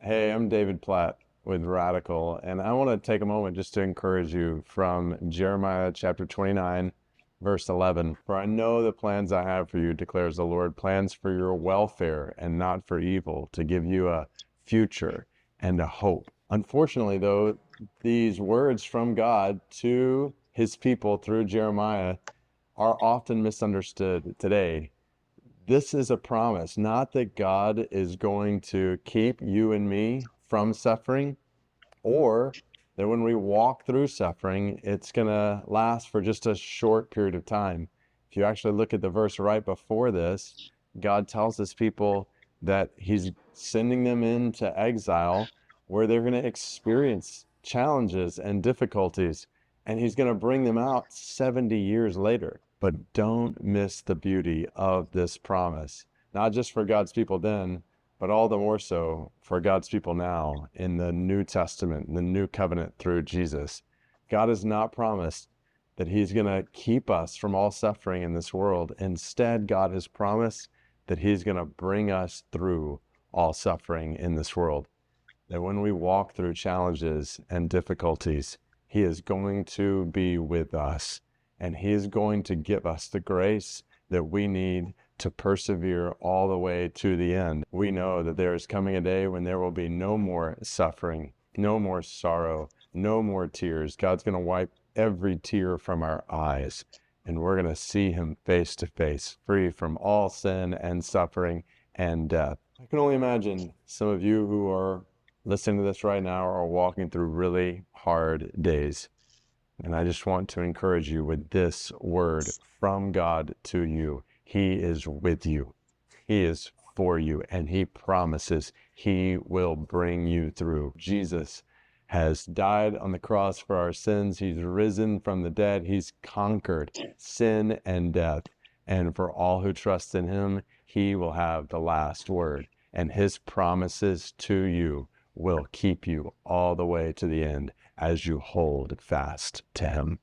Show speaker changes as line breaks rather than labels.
Hey, I'm David Platt with Radical, and I want to take a moment just to encourage you from Jeremiah chapter 29, verse 11. For I know the plans I have for you, declares the Lord, plans for your welfare and not for evil, to give you a future and a hope. Unfortunately, though, these words from God to his people through Jeremiah are often misunderstood today. This is a promise, not that God is going to keep you and me from suffering, or that when we walk through suffering, it's going to last for just a short period of time. If you actually look at the verse right before this, God tells his people that he's sending them into exile where they're going to experience challenges and difficulties, and he's going to bring them out 70 years later. But don't miss the beauty of this promise, not just for God's people then, but all the more so for God's people now in the New Testament, the new covenant through Jesus. God has not promised that he's going to keep us from all suffering in this world. Instead, God has promised that he's going to bring us through all suffering in this world. That when we walk through challenges and difficulties, he is going to be with us, and he is going to give us the grace that we need to persevere all the way to the end. We know that there is coming a day when there will be no more suffering, no more sorrow, no more tears. God's going to wipe every tear from our eyes, and we're going to see him face to face, free from all sin and suffering and death. I can only imagine some of you who are listening to this right now are walking through really hard days. And I just want to encourage you with this word from God to you. He is with you. He is for you, and he promises he will bring you through. Jesus has died on the cross for our sins. He's risen from the dead. He's conquered sin and death. And for all who trust in him, he will have the last word. And his promises to you will keep you all the way to the end as you hold fast to him.